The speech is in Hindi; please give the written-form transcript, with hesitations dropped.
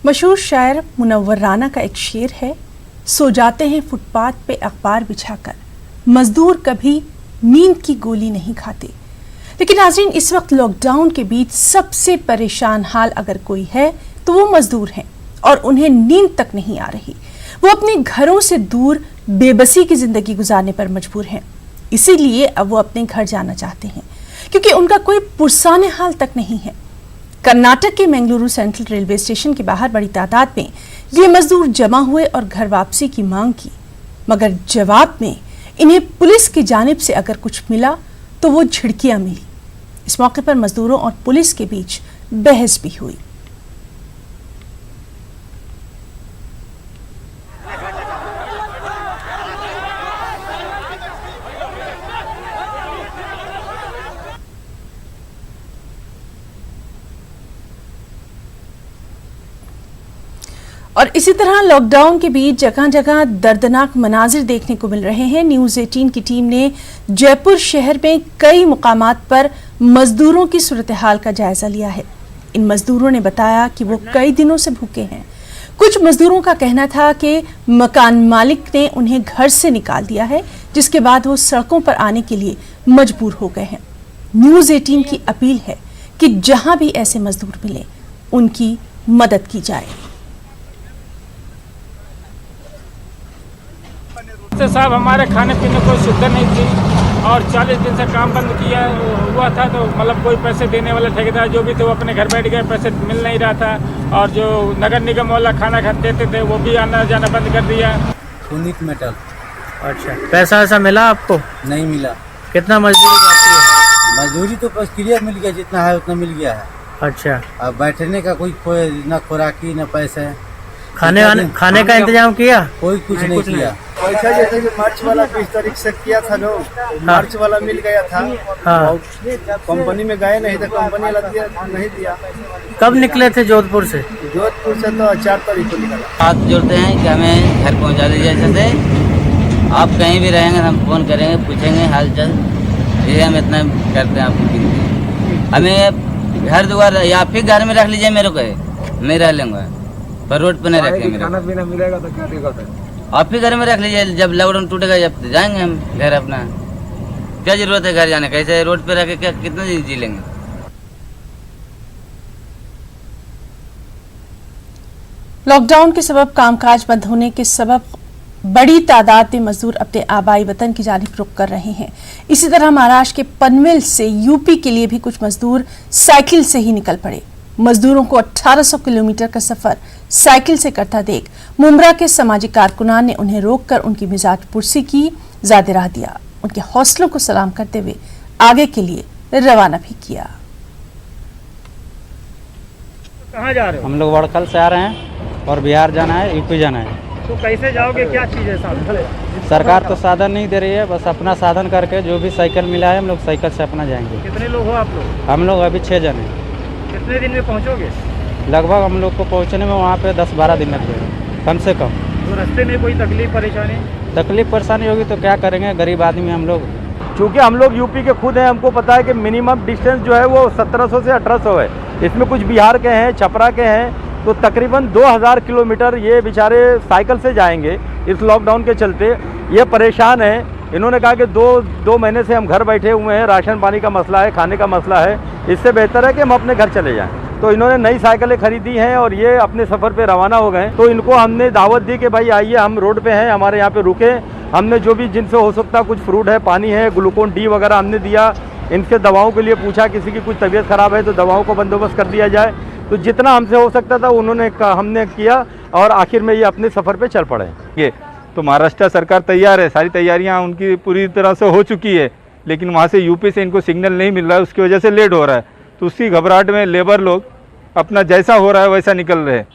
मशहूर शायर मुनव्वर राना का एक शेर है, सो जाते हैं फुटपाथ पे अखबार बिछाकर, मजदूर कभी नींद की गोली नहीं खाते। लेकिन नाज़रीन, इस वक्त लॉकडाउन के बीच सबसे परेशान हाल अगर कोई है तो वो मजदूर हैं और उन्हें नींद तक नहीं आ रही। वो अपने घरों से दूर बेबसी की जिंदगी गुजारने पर मजबूर हैं। इसीलिए अब वो अपने घर जाना चाहते हैं क्योंकि उनका कोई पुरसाने हाल तक नहीं है। कर्नाटक के मंगलुरु सेंट्रल रेलवे स्टेशन के बाहर बड़ी तादाद में ये मजदूर जमा हुए और घर वापसी की मांग की, मगर जवाब में इन्हें पुलिस की जानिब से अगर कुछ मिला तो वो झिड़कियां मिली। इस मौके पर मजदूरों और पुलिस के बीच बहस भी हुई। और इसी तरह लॉकडाउन के बीच जगह जगह दर्दनाक मनाजिर देखने को मिल रहे हैं। न्यूज़ 18 की टीम ने जयपुर शहर में कई मुकामात पर मजदूरों की सूरत हाल का जायजा लिया है। इन मजदूरों ने बताया कि वो कई दिनों से भूखे हैं। कुछ मजदूरों का कहना था कि मकान मालिक ने उन्हें घर से निकाल दिया है, जिसके बाद वो सड़कों पर आने के लिए मजबूर हो गए हैं। न्यूज़ 18 की अपील है कि जहां भी ऐसे मजदूर मिले उनकी मदद की जाए। साहब, हमारे खाने पीने को सुविधा नहीं थी और 40 दिन से काम बंद किया हुआ था, तो मतलब कोई पैसे देने वाला ठेकेदार जो भी थे वो अपने घर बैठ गए, पैसे मिल नहीं रहा था। और जो नगर निगम वाला खाना देते थे वो भी आना जाना बंद कर दिया। Unique metal. अच्छा, पैसा ऐसा मिला आपको? नहीं मिला। कितना मजदूरी जाती है? मजदूरी तो बस क्लियर मिल गया, जितना है उतना मिल गया है। अच्छा, अब बैठने का कोई न खुराकी न पैसे। खाने का इंतजाम किया? कोई कुछ नहीं किया। पैसा जैसे कि मार्च वाला 20 तारीख से किया था लोग, मार्च वाला मिल गया था। हाँ। कंपनी में गए नहीं तो कंपनी वाला नहीं दिया। कब निकले थे जोधपुर से? जोधपुर से तो 4 तारीख को निकला। हाथ जोड़ते हैं कि हमें घर पहुंचा दीजिए। जैसे आप कहीं भी रहेंगे हम फोन करेंगे, पूछेंगे हाल चाल। ये हम इतना करते हैं आपको गिनती। हमें घर द्वार या फिर घर में रख लीजिए, मेरे को मैं रह लूँगा, पर रोड पे नहीं रखेंगे। खाना पीना मिलेगा तो क्या दिक्कत है? आप ही घर में रख लीजिए, जब लॉकडाउन टूटेगा जब जाएंगे हम घर अपना। क्या जरूरत है घर जाने, कैसे रोड पे रह के क्या कितना दिन जी लेंगे। लॉकडाउन के सबब कामकाज बंद होने के सबब बड़ी तादाद में मजदूर अपने आबाई वतन की जानिब रुख कर रहे हैं। इसी तरह महाराष्ट्र के पनवेल से यूपी के लिए भी कुछ मजदूर साइकिल से ही निकल पड़े। मजदूरों को 1800 किलोमीटर का सफर साइकिल से करता देख मुंब्रा के सामाजिक कारकुनान ने उन्हें रोककर उनकी मिजाज पुरसी की, ज़्यादा राह दिया। उनके हौसलों को सलाम करते हुए आगे के लिए रवाना भी किया। कहाँ जा रहे हो? हम लोग वड़कल से आ रहे हैं और बिहार जाना है, यूपी जाना है। तो कैसे जाओगे, क्या चीज़ है साथ? सरकार तो साधन नहीं दे रही है, बस अपना साधन करके जो भी साइकिल मिला है हम लोग साइकिल से अपना जाएंगे। कितने लोग हो आप लोग? हम लोग अभी 6 जने हैं। कितने दिन में पहुँचोगे? लगभग हम लोग को पहुंचने में वहाँ पे 10-12 दिन लग जाएगा कम से कम। तो रास्ते में कोई तकलीफ परेशानी होगी तो क्या करेंगे, गरीब आदमी हम लोग। क्योंकि हम लोग यूपी के खुद हैं, हमको पता है कि मिनिमम डिस्टेंस जो है वो 1700 से 1800 है। इसमें कुछ बिहार के हैं, छपरा के हैं, तो तकरीबन 2000 किलोमीटर ये बेचारे साइकिल से जाएंगे। इस लॉकडाउन के चलते ये परेशान है। इन्होंने कहा कि दो महीने से हम घर बैठे हुए हैं, राशन पानी का मसला है, खाने का मसला है, इससे बेहतर है कि हम अपने घर चले जाएं। तो इन्होंने नई साइकिलें खरीदी हैं और ये अपने सफ़र पे रवाना हो गए। तो इनको हमने दावत दी कि भाई आइए, हम रोड पे हैं, हमारे यहाँ पे रुके। हमने जो भी जिनसे हो सकता कुछ फ्रूट है, पानी है, ग्लूकोन डी वगैरह हमने दिया। इनसे दवाओं के लिए पूछा, किसी की कुछ तबीयत ख़राब है तो दवाओं को बंदोबस्त कर दिया जाए। तो जितना हमसे हो सकता था हमने किया और आखिर में ये अपने सफ़र पर चल पड़े। ये तो महाराष्ट्र सरकार तैयार है, सारी तैयारियां उनकी पूरी तरह से हो चुकी है, लेकिन वहां से यूपी से इनको सिग्नल नहीं मिल रहा है, उसकी वजह से लेट हो रहा है। तो उसी घबराहट में लेबर लोग अपना जैसा हो रहा है वैसा निकल रहे हैं।